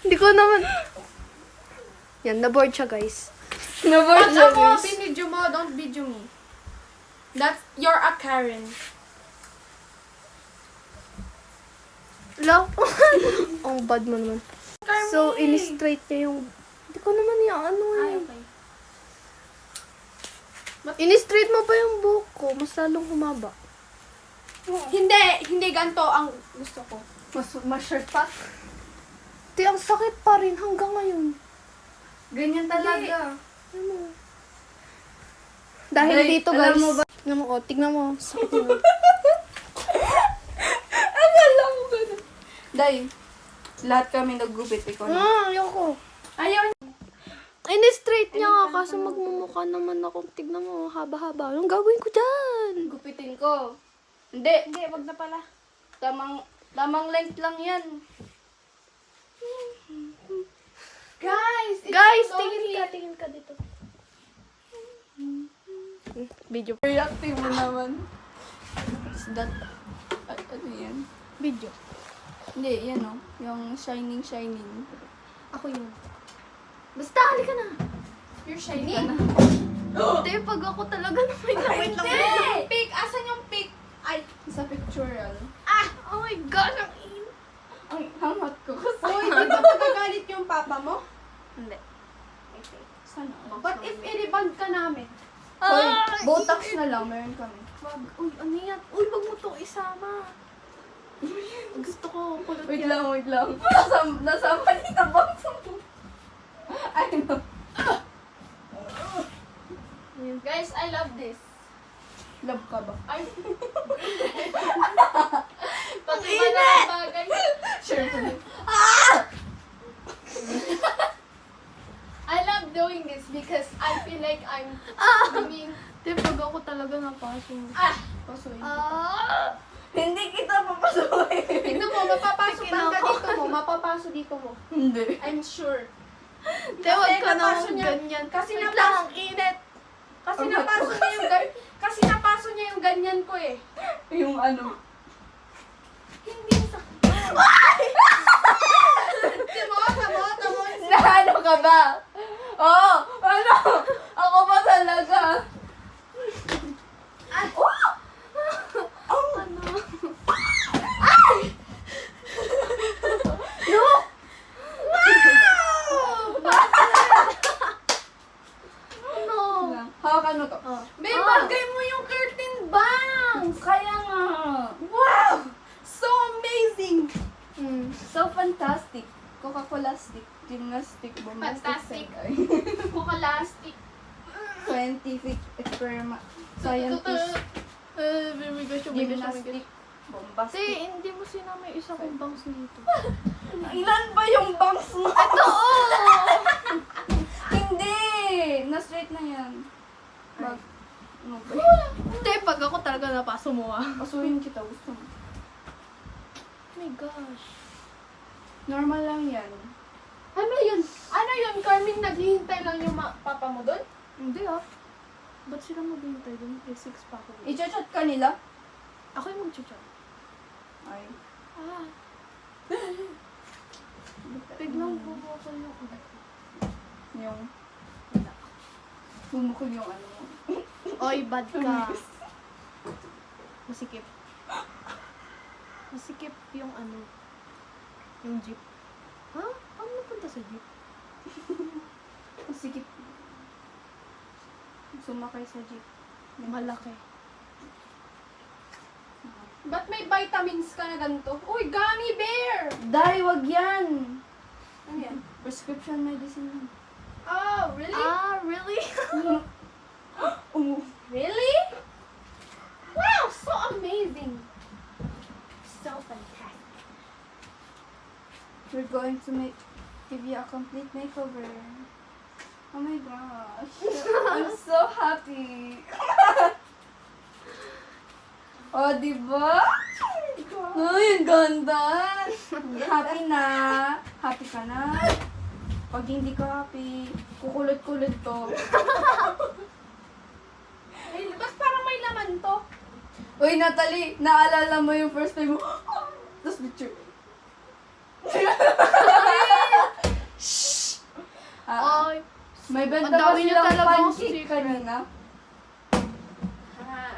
Hindi ko naman... Yan, na-board siya, guys. Pag Na-board siya, ako, guys. binidyo mo, don't video me. You're a Karen. Wala. Ang bad mo naman. So, in-straight niya yung... Hindi ko naman yung ano eh. okay. In-straight mo pa yung buhok ko. Mas lalong humaba. Hindi ganito ang gusto ko. Mas short pa? Di, ang sakit pa rin hanggang ngayon. Ganyan talaga. Ano? Dahil Day, dito, alam guys. mo ba- Tignan mo, oh. Tignan mo. Sakit mo. Akala mo ganun. Day, lahat kami naggupit. Ikaw na. Ayoko. Ayaw niya. In-straight niya nga, kaso magmumukha naman ako. Tignan mo, haba-haba. Anong gagawin ko dyan? Gupitin ko. Hindi, wag na pala. Tamang length lang yan. Guys, it's Guys, lonely. tingin ka dito. Video. Reactive mo naman. Is that... Ano yan? Video. Hindi, yan o. Yung shining. Ako yun. Basta, halika na. You're shining? Hindi, pag ako talaga na may wait lang. Hindi! Pic! Asan yung pic? Ay, sa pictorial. Oh my God, ang in. Ang hangat ko kasi. Uy, di ba magagalit yung papa mo? Hindi. Sana. But if i-reband ka namin? Hoy, Botox na lang, meron kami. Wag, uy, ano yan? Uy, wag mo to isama. Gusto ko kulot Wait yan. lang. Nasama dito bang I know. Guys, I love this. Love ka ba? Ay. Pati ba na bagay? Sure po. I love doing this because I feel like I'm swimming. Di, pag ako talaga napasok. Pasuin. Hindi kita papasukin. Tignan mo, mapapasok Tignan ka ko. dito mo. Mapapasok dito mo. Hindi. I'm sure. Di, wag ka napasok naman niya. ganyan. Kasi Wait napasok- lang, ang init. Kasi napasok niya yung kasi napasok niya yung ganyan ko eh. Yung ano. Hindi sa... Tamo. Na ano ka ba? Oo. Ano? Ako ba talaga? Ano? No! Hawakan mo to. Babe, bagay mo yung curtain bangs! Kaya nga. Wow! So amazing! So fantastic. Coca-Cola stick. Gymnastic. Fantastic. Ay. Bukalastic. Scientific experiment. Scientist. Baby, gosh, oh my gosh, oh my Gymnastic. gosh. Bombastic. Te, hindi mo sinama yung isa kong bangs dito. Ilan ba yung bangs mo? Ito, Hindi! Na-straight na yan. Bag. Ano ba? Te, pag ako talaga napaso mo Pasuhin kita. Gusto mo. Oh my gosh. Normal lang yan. Ano yun? Carmen, naghihintay lang yung papa mo doon? Hindi Ba't sila maghintay doon? May 6 pa ako. I-chat ka nila? Ako yung mag-chat. Ay. Tignan ko ako yung... Yung... Bumukol yung ano mo. Oy, bad ka. Masikip. Masikip yung ano. Yung jeep. Ha? Paano napunta sa jeep? Sige. Sumakay sa jeep. Malaki. Ba't may vitamins ka na ganito? Uy, gummy bear! Dai, wag yan! Ano yan? Prescription medicine yan. Oh, really? Really? Really? Wow, so amazing! So fantastic. We're going to give you a complete makeover. Oh my gosh. I'm so happy. Oh, diba? Ay, ang ganda. Happy na. Happy ka na. Pag hindi ka happy, kukulot-kulot to. Ay, ba't parang may laman to? Uy, Natalie, naalala mo yung first time mo? Tapos picture. Ah, Ay, may ang benta ba dami niyo silang talagang pancake secret. kanina?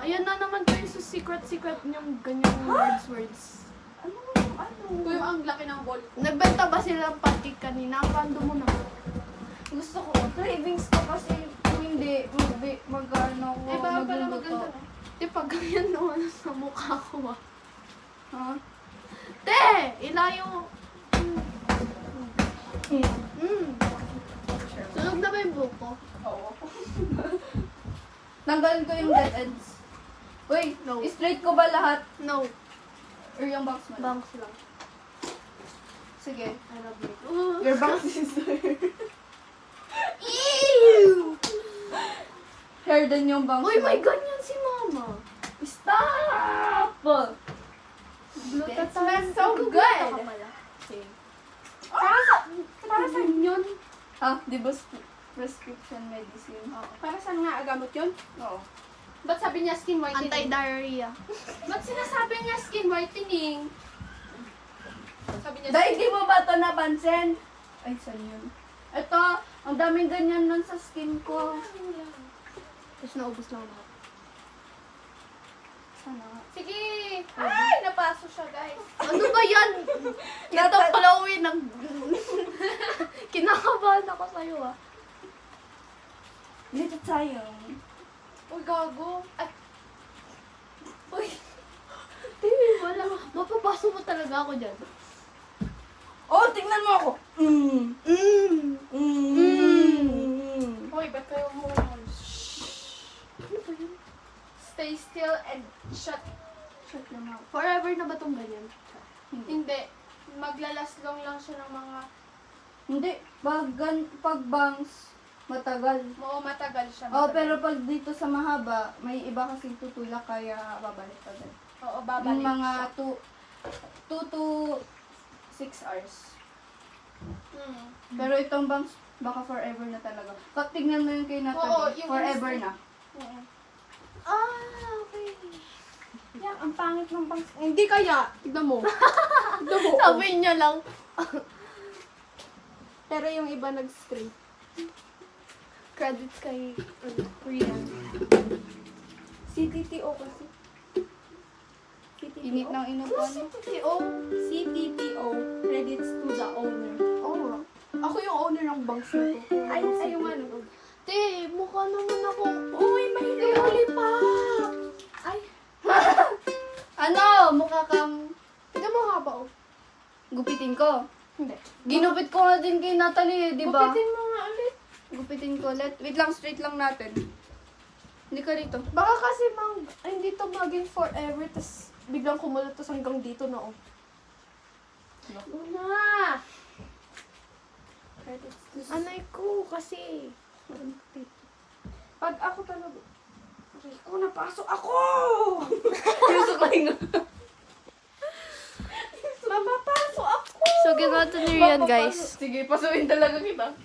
Ayan na naman kayo sa secret niyong ganyang words. Ano yung ano? Kuya, ang laki ng ball. Nagbenta ba sila ng pancake kanina? Pando mo na. Gusto ko, cravings ko kasi kung hindi, mag-ano ko, Eh, baka pala magluluto. maganda. Di pa ganyan naman sa mukha ko ah. Ha? Te! Ilayo. Sunog na ba yung buko? Oo. Tanggalin ko yung dead ends. Uy, No. straight ko ba lahat? No. Or yung box mo? Bangs lang. Sige. I love you. Your box is there. Ew! Hair din yung box Uy, mo. may ganyan si mama. Stop! That smells so good. Para sa yun. Ah, di ba prescription medicine? Para saan nga gamot yun? Oo. Ba't sabi niya skin whitening? Anti-diarrhea. Ba't sinasabi niya skin whitening? Sabi niya Dahil di mo ba ito napansin? Ay, saan yun? Ito, ang daming ganyan nun sa skin ko. Tapos naubos lang lahat. Sana nga. Sige! Ay! Napaso siya, guys. Ano ba yan? Ito, Chloe, kinakabahan ako sa'yo ah. Dito tayo. Uy, gago. Ay, Uy. Hindi, wala. Mapapasok mo talaga ako dyan. Oh, tingnan mo ako. Hoy, ba't kayo mo? Ano ba yun? Stay still and shut. Shut lang ako. Forever na ba tong ganyan? Hindi. Maglalaslong lang siya ng mga... Hindi, pag bangs, matagal. Oo, matagal siya. Oh, matagal. pero pag dito sa mahaba, may iba kasing tutulak kaya babalik agad. Oo, Yung babalik mga siya. 2 to 6 hours. Mm. Pero itong bangs, baka forever na talaga. Pag tignan mo yung kay Natalie, Oo, yung forever instant. na. Oo. Ah, okay. Yan, ang pangit ng bangs. Hindi kaya. Tignan mo. Tignan mo. Sabi niya lang. Pero yung iba nag-scrape. Credits kay Korean. CTTO kasi. Init ng inupan. CTO. CTTO. Credits to the owner. Oo nga. Ako yung owner ng banks na to. Ay, yung ano. Te, mukha naman akong... Uy, may lollipop! Ay, Ano? Mukha kang Tignan mo haba oh. gupitin ko. Hindi. Ginupit ko nga din kay Natalie, di ba? gupitin mo nga ulit. Gupitin ko ulit. Wait lang, straight lang natin. Hindi ka rito. Baka kasi hindi to maging forever, tas biglang kumulot tas hanggang dito na oh. Una! Anay ko kasi. Pag ako talaga... Rico, napasok ako! Yung suklay nga. Mapapasok ako! So, ginawa to ni Rian, guys. Sige, pasuin talaga kita.